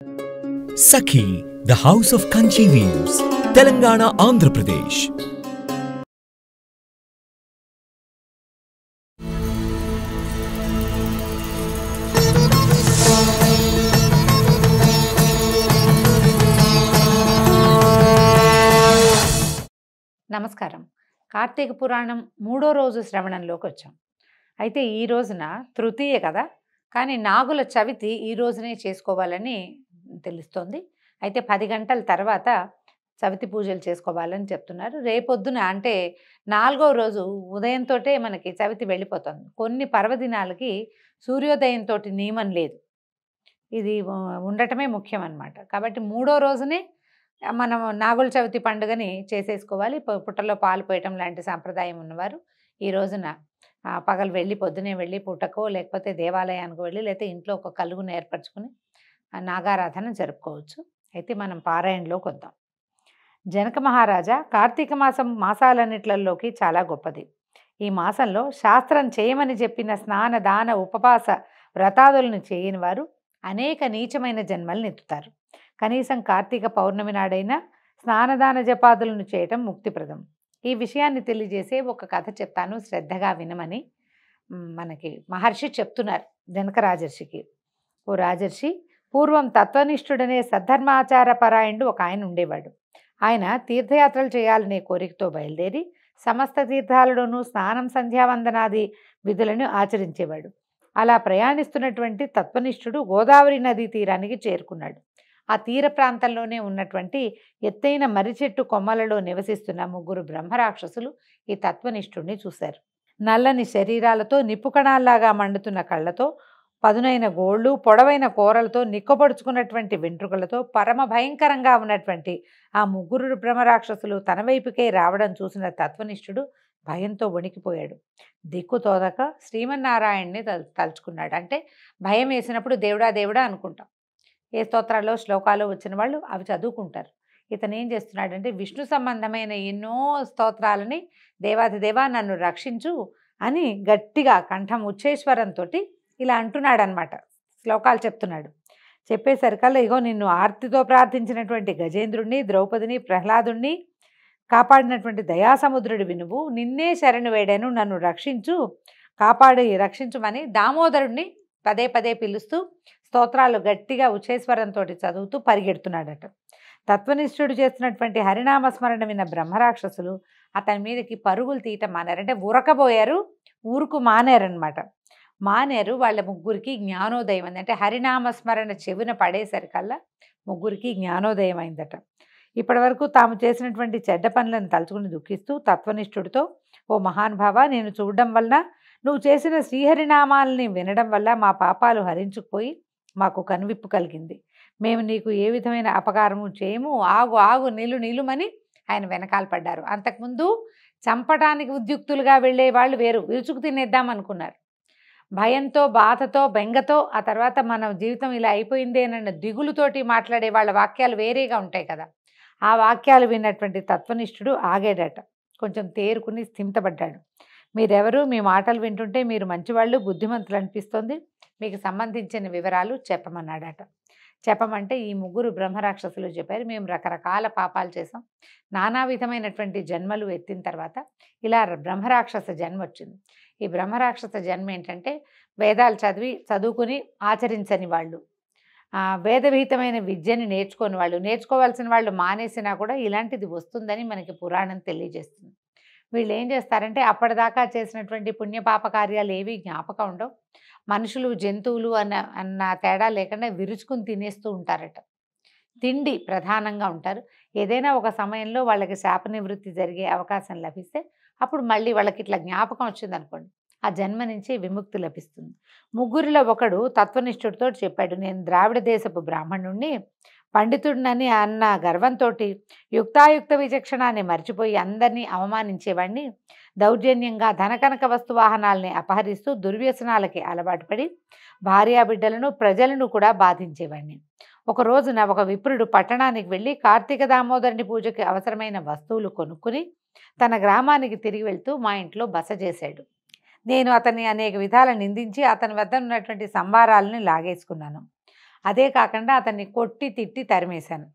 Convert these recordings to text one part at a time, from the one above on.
Sakhi, the House of Kanchi Weaves, Telangana, Andhra Pradesh. నమస్కారం. కార్తీక పురాణం 3వ రోజు శ్రవణంలోకి వచ్చాం. అయితే ఈ రోజున తృతీయ కదా, కానీ నాగుల చవితి ఈ రోజునే చేసుకోవాలని తెలుస్తోంది. అయితే 10 గంటల తర్వాత చవితి పూజలు చేసుకోవాలని చెప్తున్నారు. రేపొద్దున అంటే 4వ రోజు ఉదయంతోటే మనకి చవితి వెళ్ళిపోతుంది. కొన్ని పర్వదినాలకి సూర్యోదయంతో నియమం లేదు. ఇది ఉండటమే ముఖ్యం అన్నమాట. కాబట్టి 3వ రోజునే మనం నాగుల చవితి పండుగని చేసేసుకోవాలి. పుట్టలో పాలు పోయటం లాంటి సాంప్రదాయం ఉన్నవారు ఈ రోజున పగలు వెళ్ళి పొద్దునే వెళ్ళి పుట్టకో లేకపోతే దేవాలయానికి వెళ్ళి లేకపోతే ఇంట్లో ఒక కలుగును ఏర్పరచుకుని నాగారాధన జరుపుకోవచ్చు. అయితే మనం పారాయణలోకి వద్దాం. జనక మహారాజా, కార్తీక మాసం మాసాలన్నిట్లలోకి చాలా గొప్పది. ఈ మాసంలో శాస్త్రం చేయమని చెప్పిన స్నాన దాన ఉపవాస వ్రతాదులను చేయని వారు అనేక నీచమైన జన్మలను ఎత్తుతారు. కనీసం కార్తీక పౌర్ణమి నాడైనా స్నానదాన జపాదులను చేయటం ముక్తిప్రదం. ఈ విషయాన్ని తెలియజేసే ఒక కథ చెప్తాను, శ్రద్ధగా వినమని మనకి మహర్షి చెప్తున్నారు జనక రాజర్షికి. ఓ రాజర్షి, పూర్వం తత్వనిష్ఠుడనే సద్ధర్మాచార పరాయణుడు ఒక ఆయన ఉండేవాడు. ఆయన తీర్థయాత్రలు చేయాలనే కోరికతో బయలుదేరి సమస్త తీర్థాలలోనూ స్నానం సంధ్యావందనాది విధులను ఆచరించేవాడు. అలా ప్రయాణిస్తున్నటువంటి తత్వనిష్ఠుడు గోదావరి నదీ తీరానికి చేరుకున్నాడు. ఆ తీర ప్రాంతంలోనే ఉన్నటువంటి ఎత్తైన మర్రి చెట్టు కొమ్మలలో నివసిస్తున్న 3 బ్రహ్మరాక్షసులు ఈ తత్వనిష్ఠుడిని చూశారు. నల్లని శరీరాలతో, నిప్పుకణాల్లాగా మండుతున్న కళ్ళతో, పదునైన గోళ్ళు, పొడవైన కూరలతో, నిక్కబొడుచుకున్నటువంటి వెంట్రుకలతో పరమ భయంకరంగా ఉన్నటువంటి ఆ 3 బ్రహ్మరాక్షసులు తన వైపుకే రావడం చూసిన తత్వనిష్ఠుడు భయంతో వణికిపోయాడు. దిక్కు తోదక శ్రీమన్నారాయణ్ణి తలుచుకున్నాడు. అంటే భయం వేసినప్పుడు దేవుడా దేవుడా అనుకుంటాం. ఏ స్తోత్రాల్లో శ్లోకాలు వచ్చిన వాళ్ళు అవి చదువుకుంటారు. ఇతను ఏం చేస్తున్నాడంటే విష్ణు సంబంధమైన ఎన్నో స్తోత్రాలని దేవాదిదేవా నన్ను రక్షించు అని గట్టిగా కంఠం ఉచ్చేశ్వరంతో ఇలా అంటున్నాడనమాట. శ్లోకాలు చెప్తున్నాడు. చెప్పేసరికల్లా ఇగో నిన్ను ఆర్తితో ప్రార్థించినటువంటి గజేంద్రుణ్ణి, ద్రౌపదిని, ప్రహ్లాదుణ్ణి కాపాడినటువంటి దయాసముద్రుడి వినువు, నిన్నే శరణు వేడాను, నన్ను రక్షించు, రక్షించుమని దామోదరుణ్ణి పదే పదే పిలుస్తూ స్తోత్రాలు గట్టిగా ఉచ్చేశ్వరంతో చదువుతూ పరిగెడుతున్నాడట. తత్వనిష్ఠుడు చేస్తున్నటువంటి హరినామస్మరణ విన్న బ్రహ్మరాక్షసులు అతని మీదకి పరుగులు తీయటం మానేరు. అంటే ఉరకబోయారు, ఊరుకు మానేరనమాట. మానేరు. వాళ్ళ 3కి జ్ఞానోదయం అయింది. అంటే హరినామస్మరణ చెవిన పడేసరికల్లా 3కి జ్ఞానోదయం అయిందట. ఇప్పటి వరకు తాము చేసినటువంటి చెడ్డ పనులను తలుచుకుని దుఃఖిస్తూ తత్వనిష్ఠుడితో, ఓ మహానుభావ, నేను చూడడం వల్ల, నువ్వు చేసిన శ్రీహరినామాలని వినడం వల్ల మా పాపాలు హరించుకుపోయి మాకు కనువిప్పు కలిగింది. మేము నీకు ఏ విధమైన అపకారము చేయము, ఆగు ఆగు నిలుమని ఆయన వెనకాల పడ్డారు. అంతకుముందు చంపటానికి ఉద్యుక్తులుగా వెళ్ళే వాళ్ళు వేరు, విరుచుకు తినేద్దాం అనుకున్నారు. భయంతో, బాధతో, బెంగతో, ఆ తర్వాత మన జీవితం ఇలా అయిపోయిందేనన్న దిగులుతోటి మాట్లాడే వాళ్ళ వాక్యాలు వేరేగా ఉంటాయి కదా. ఆ వాక్యాలు విన్నటువంటి తత్వనిష్ఠుడు ఆగాడట. కొంచెం తేరుకుని స్థిమితపడ్డాడు. మీరెవరు? మీ మాటలు వింటుంటే మీరు మంచివాళ్ళు, బుద్ధిమంతులు అనిపిస్తోంది. మీకు సంబంధించిన వివరాలు చెప్పమన్నాడట. చెప్పమంటే ఈ 3 బ్రహ్మరాక్షసులు చెప్పారు, మేము రకరకాల పాపాలు చేసాం, నానా విధమైనటువంటి జన్మలు ఎత్తిన తర్వాత ఇలా బ్రహ్మరాక్షస జన్మ వచ్చింది. ఈ బ్రహ్మరాక్షస జన్మ ఏంటంటే వేదాలు చదువుకుని ఆచరించని వాళ్ళు, వేదవిహితమైన విద్యని నేర్చుకోని వాళ్ళు, నేర్చుకోవాల్సిన వాళ్ళు మానేసినా కూడా ఇలాంటిది వస్తుందని మనకి పురాణం తెలియజేస్తుంది. వీళ్ళు ఏం చేస్తారంటే అప్పటిదాకా చేసినటువంటి పుణ్యపాప కార్యాలు ఏవి జ్ఞాపకం ఉండవు. మనుషులు, జంతువులు అన్న తేడా లేకుండా విరుచుకుని తినేస్తూ ఉంటారట. తిండి ప్రధానంగా ఉంటారు. ఏదైనా ఒక సమయంలో వాళ్ళకి శాప నివృత్తి జరిగే అవకాశం లభిస్తే అప్పుడు మళ్ళీ వాళ్ళకి ఇట్లా జ్ఞాపకం వచ్చిందనుకోండి, ఆ జన్మ నుంచి విముక్తి లభిస్తుంది. 3లో ఒకడు తత్వనిష్ఠుడితో చెప్పాడు, నేను ద్రావిడ దేశపు బ్రాహ్మణుణ్ణి, పండితుడినని అన్న గర్వంతో యుక్తాయుక్త విచక్షణాన్ని మర్చిపోయి అందరినీ అవమానించేవాడిని, దౌర్జన్యంగా ధనకనక వస్తువాహనాల్ని అపహరిస్తూ దుర్వ్యసనాలకి అలవాటు పడి భార్యాబిడ్డలను, ప్రజలను కూడా బాధించేవాడిని. ఒక రోజున ఒక విప్రుడు పట్టణానికి వెళ్ళి కార్తీక దామోదరుని పూజకి అవసరమైన వస్తువులు కొనుక్కుని తన గ్రామానికి తిరిగి వెళ్తూ మా ఇంట్లో బస చేశాడు. నేను అతన్ని అనేక విధాల నిందించి అతని వద్ద ఉన్నటువంటి సంభారాలను లాగేసుకున్నాను. అదే కాకుండా అతన్ని కొట్టి తిట్టి తరిమేశాను.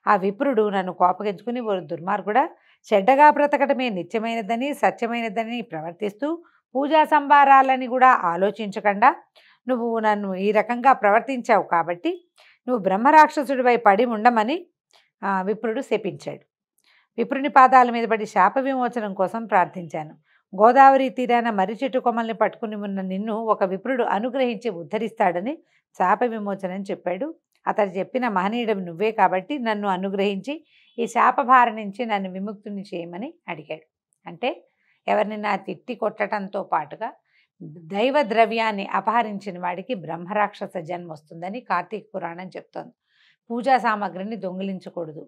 ఆ విప్రుడు నన్ను కోపగించుకుని, ఓ దుర్మార్గుడా, చెడ్డగా బ్రతకటమే నిత్యమైనదని సత్యమైనదని ప్రవర్తిస్తూ పూజా సంభారాలని కూడా ఆలోచించకుండా నువ్వు నన్ను ఈ రకంగా ప్రవర్తించావు కాబట్టి నువ్వు బ్రహ్మరాక్షసుడిపై పడి ఉండమని విప్రుడు శపించాడు. విప్రుని పాదాల మీద పడి శాప విమోచనం కోసం ప్రార్థించాను. గోదావరి తీరాన మర్రి చెట్టు కొమ్మల్ని పట్టుకుని ఉన్న నిన్ను ఒక విప్రుడు అనుగ్రహించి ఉద్ధరిస్తాడని శాప విమోచనం చెప్పాడు. అతడు చెప్పిన మహనీయుడు నువ్వే కాబట్టి నన్ను అనుగ్రహించి ఈ శాపభార నుంచి నన్ను విముక్తుని చేయమని అడిగాడు. అంటే ఎవరిని నా తిట్టి కొట్టడంతో పాటుగా దైవ ద్రవ్యాన్ని అపహరించిన వాడికి బ్రహ్మరాక్షస జన్మ వస్తుందని కార్తీక పురాణం చెప్తోంది. పూజా సామాగ్రిని దొంగిలించకూడదు,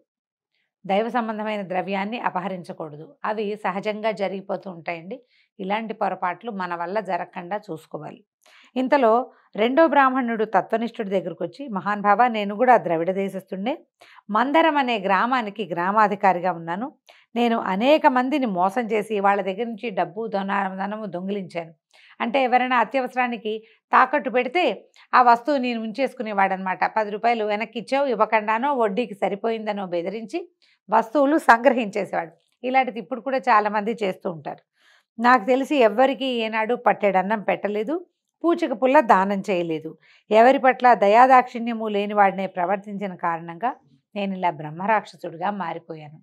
దైవ సంబంధమైన ద్రవ్యాన్ని అపహరించకూడదు. అవి సహజంగా జరిగిపోతూ ఉంటాయండి. ఇలాంటి పొరపాట్లు మన వల్ల జరగకుండా చూసుకోవాలి. ఇంతలో రెండో బ్రాహ్మణుడు తత్వనిష్ఠుడి దగ్గరకు వచ్చి, మహానుభావ, నేను కూడా ద్రవిడ దేశస్థుండే, మందరం అనే గ్రామానికి గ్రామాధికారిగా ఉన్నాను. నేను అనేక మందిని మోసం చేసి వాళ్ళ దగ్గర నుంచి డబ్బు ధనము దొంగిలించాను. అంటే ఎవరైనా అత్యవసరానికి తాకట్టు పెడితే ఆ వస్తువు నేను ఉంచేసుకునేవాడనమాట. 10 రూపాయలు వెనక్కి ఇచ్చావు, ఇవ్వకుండానో వడ్డీకి సరిపోయిందనో బెదిరించి వస్తువులు సంగ్రహించేసేవాడు. ఇలాంటిది ఇప్పుడు కూడా చాలామంది చేస్తూ ఉంటారు. నాకు తెలిసి ఎవ్వరికీ ఏనాడు పట్టెడన్నం పెట్టలేదు, పూచిక పుల్ల దానం చేయలేదు. ఎవరి పట్ల దయాదాక్షిణ్యము లేనివాడినే ప్రవర్తించిన కారణంగా నేను ఇలా బ్రహ్మరాక్షసుడిగా మారిపోయాను.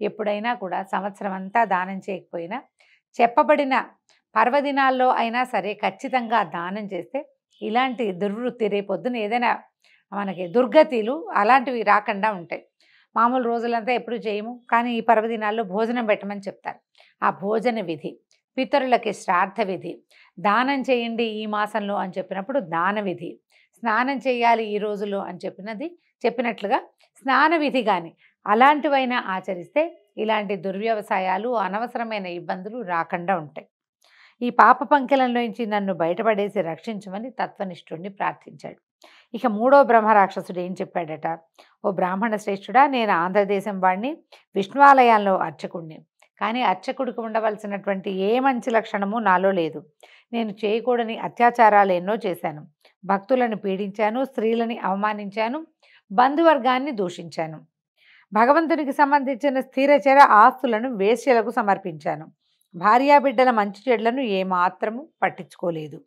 ఎప్పుడైనా కూడా సంవత్సరం అంతా దానం చేయకపోయినా చెప్పబడిన పర్వదినాల్లో అయినా సరే ఖచ్చితంగా దానం చేస్తే ఇలాంటి దుర్వృత్తి రేపొద్దున ఏదైనా మనకి దుర్గతిలు అలాంటివి రాకుండా ఉంటాయి. మామూలు రోజులంతా ఎప్పుడు చేయము, కానీ ఈ పర్వదినాల్లో భోజనం పెట్టమని చెప్తారు. ఆ భోజన విధి, పితరులకి శ్రాద్ధ విధి, దానం చేయండి ఈ మాసంలో అని చెప్పినప్పుడు దాన విధి, స్నానం చేయాలి ఈ రోజులో అని చెప్పినట్లుగా స్నాన విధి కానీ అలాంటివైనా ఆచరిస్తే ఇలాంటి దుర్వ్యవసాయాలు, అనవసరమైన ఇబ్బందులు రాకుండా ఉంటాయి. ఈ పాప పంకెలంలోంచి నన్ను బయటపడేసి రక్షించమని తత్వనిష్ఠుడిని ప్రార్థించాడు. ఇక మూడో బ్రహ్మరాక్షసుడు ఏం చెప్పాడట, ఓ బ్రాహ్మణ శ్రేష్ఠుడా, నేను ఆంధ్రదేశం వాడిని, విష్ణువాలయాల్లో అర్చకుడిని. కానీ అర్చకుడికి ఉండవలసినటువంటి ఏ మంచి లక్షణము నాలో లేదు. నేను చేయకూడని అత్యాచారాలు ఎన్నో చేశాను. భక్తులను పీడించాను, స్త్రీలని అవమానించాను, బంధువర్గాన్ని దూషించాను. భగవంతునికి సంబంధించిన స్థిరచర ఆస్తులను వేశ్యలకు సమర్పించాను. భార్యాబిడ్డల మంచి చెడ్లను ఏమాత్రము పట్టించుకోలేదు.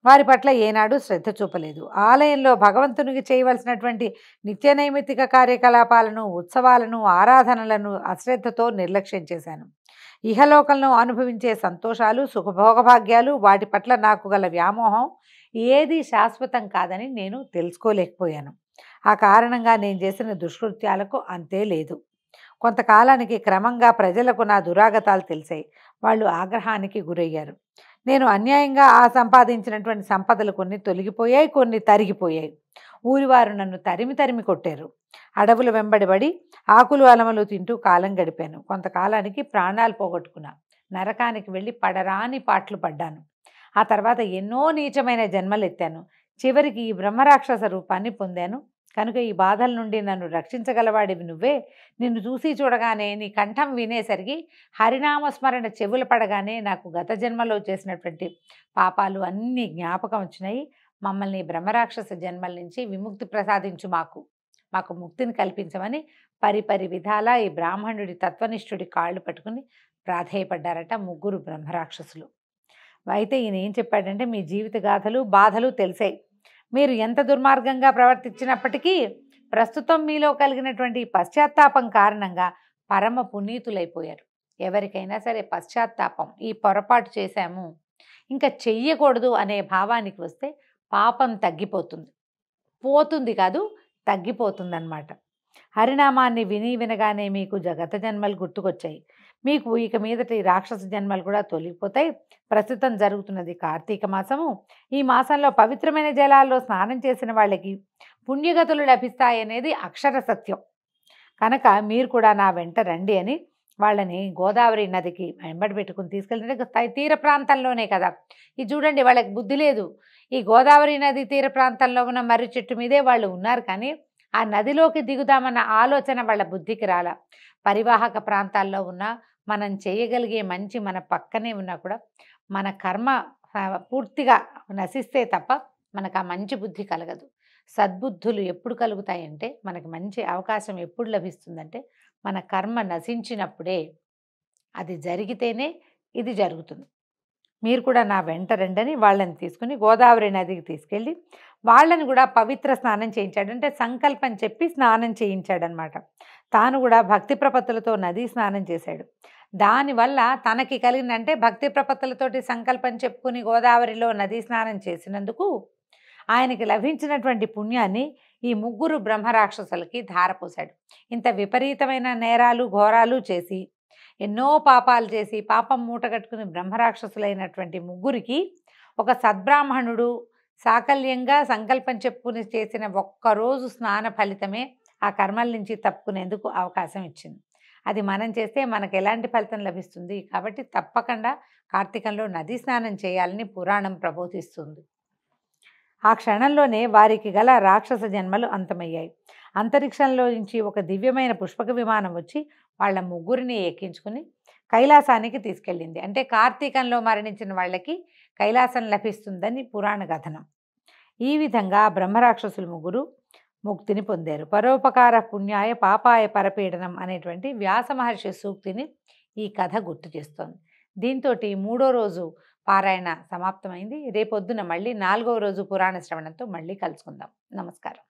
వారి పట్ల ఏనాడు శ్రద్ధ చూపలేదు. ఆలయంలో భగవంతునికి చేయవలసినటువంటి నిత్య నైమిత్తిక కార్యకలాపాలను, ఉత్సవాలను, ఆరాధనలను అశ్రద్ధతో నిర్లక్ష్యం చేశాను. ఇహలోకంలో అనుభవించే సంతోషాలు, సుఖభోగభాగ్యాలు, వాటి పట్ల నాకు గల వ్యామోహం ఏది శాశ్వతం కాదని నేను తెలుసుకోలేకపోయాను. ఆ కారణంగా నేను చేసిన దుష్కృత్యాలకు అంతే లేదు. కొంతకాలానికి క్రమంగా ప్రజలకు నా దురాగతాలు తెలిసాయి. వాళ్ళు ఆగ్రహానికి గురయ్యారు. నేను అన్యాయంగా సంపాదించినటువంటి సంపదలు కొన్ని తొలగిపోయాయి, కొన్ని తరిగిపోయాయి. ఊరివారు నన్ను తరిమి కొట్టారు. అడవుల వెంబడిబడి ఆకులు అలమలు తింటూ కాలం గడిపాను. కొంతకాలానికి ప్రాణాలు పోగొట్టుకున్నా. నరకానికి వెళ్ళి పడరాని పాట్లు పడ్డాను. ఆ తర్వాత ఎన్నో నీచమైన జన్మలు ఎత్తాను. చివరికి ఈ బ్రహ్మరాక్షస రూపాన్ని పొందాను. కనుక ఈ బాధల నుండి నన్ను రక్షించగలవాడివి నువ్వే. నిన్ను చూసి చూడగానే, నీ కంఠం వినేసరికి, హరినామస్మరణ చెవులు పడగానే నాకు గత జన్మలో చేసినటువంటి పాపాలు అన్నీ జ్ఞాపకం వచ్చినాయి. మమ్మల్ని బ్రహ్మరాక్షస జన్మల నుంచి విముక్తి ప్రసాదించు, మాకు ముక్తిని కల్పించమని పరిపరి విధాలా ఈ బ్రాహ్మణుడి తత్వనిష్ఠుడి కాళ్ళు పట్టుకుని ప్రాధేయపడ్డారట ముగ్గురు బ్రహ్మరాక్షసులు. అయితే ఈయన ఏం చెప్పాడంటే, మీ జీవిత గాథలు, బాధలు తెలిసాయి. మీరు ఎంత దుర్మార్గంగా ప్రవర్తించినప్పటికీ ప్రస్తుతం మీలో కలిగినటువంటి పశ్చాత్తాపం కారణంగా పరమ పునీతులైపోయారు. ఎవరికైనా సరే పశ్చాత్తాపం, ఈ పొరపాటు చేశాము ఇంకా చెయ్యకూడదు అనే భావానికి వస్తే పాపం పోతుంది కాదు, తగ్గిపోతుందన్నమాట. హరినామాన్ని వినగానే మీకు గత జన్మలు గుర్తుకొచ్చాయి. మీకు ఇక మీదటి రాక్షస జన్మలు కూడా తొలగిపోతాయి. ప్రస్తుతం జరుగుతున్నది కార్తీక మాసము. ఈ మాసంలో పవిత్రమైన జలాల్లో స్నానం చేసిన వాళ్ళకి పుణ్యగతులు లభిస్తాయనేది అక్షర సత్యం. కనుక మీరు కూడా నా వెంట రండి అని వాళ్ళని గోదావరి నదికి వెంబడి పెట్టుకుని తీసుకెళ్తుంటే, తీర ప్రాంతంలోనే కదా, ఇది చూడండి, వాళ్ళకి బుద్ధి లేదు. ఈ గోదావరి నది తీర ప్రాంతంలో ఉన్న మర్రి చెట్టు మీదే వాళ్ళు ఉన్నారు, కానీ ఆ నదిలోకి దిగుదామన్న ఆలోచన వాళ్ళ బుద్ధికి రాల. పరివాహక ప్రాంతాల్లో ఉన్న మనం చేయగలిగే మంచి మన పక్కనే ఉన్నా కూడా మన కర్మ పూర్తిగా నశిస్తే తప్ప మనకు ఆ మంచి బుద్ధి కలగదు. సద్బుద్ధులు ఎప్పుడు కలుగుతాయంటే, మనకి మంచి అవకాశం ఎప్పుడు లభిస్తుందంటే, మన కర్మ నశించినప్పుడే. అది జరిగితేనే ఇది జరుగుతుంది. మీరు కూడా నా వెంట రండని వాళ్ళని తీసుకుని గోదావరి నదికి తీసుకెళ్ళి వాళ్ళని కూడా పవిత్ర స్నానం చేయించాడు. అంటే సంకల్పం చెప్పి స్నానం చేయించాడనమాట. తాను కూడా భక్తి ప్రపత్తులతో నదీ స్నానం చేశాడు. దానివల్ల తనకి కలిగిన, అంటే భక్తి ప్రపత్తులతోటి సంకల్పం చెప్పుకుని గోదావరిలో నదీ స్నానం చేసినందుకు ఆయనకి లభించినటువంటి పుణ్యాన్ని ఈ ముగ్గురు బ్రహ్మరాక్షసులకి ధారపోశాడు. ఇంత విపరీతమైన నేరాలు ఘోరాలు చేసి, ఎన్నో పాపాలు చేసి, పాపం మూటగట్టుకుని బ్రహ్మరాక్షసులైనటువంటి ముగ్గురికి ఒక సద్బ్రాహ్మణుడు సాకల్యంగా సంకల్పం చెప్పుకుని చేసిన ఒక్కరోజు స్నాన ఫలితమే ఆ కర్మల నుంచి తప్పుకునేందుకు అవకాశం ఇచ్చింది. అది మనం చేస్తే మనకు ఎలాంటి ఫలితం లభిస్తుంది? కాబట్టి తప్పకుండా కార్తీకంలో నదీ స్నానం చేయాలని పురాణం ప్రబోధిస్తుంది. ఆ క్షణంలోనే వారికి గల రాక్షస జన్మలు అంతమయ్యాయి. అంతరిక్షంలో నుంచి ఒక దివ్యమైన పుష్పక విమానం వచ్చి వాళ్ళ ముగ్గురిని ఎక్కించుకుని కైలాసానికి తీసుకెళ్ళింది. అంటే కార్తీకంలో మరణించిన వాళ్ళకి కైలాసం లభిస్తుందని పురాణ కథనం. ఈ విధంగా బ్రహ్మరాక్షసులు ముగ్గురు ముక్తిని పొందారు. పరోపకార పుణ్యాయ పాపాయ పరపీడనం అనేటువంటి వ్యాస మహర్షి సూక్తిని ఈ కథ గుర్తు చేస్తోంది. దీంతో 3వ రోజు పారాయణ సమాప్తమైంది. రేపొద్దున మళ్ళీ 4వ రోజు పురాణ శ్రవణంతో మళ్ళీ కలుసుకుందాం. నమస్కారం.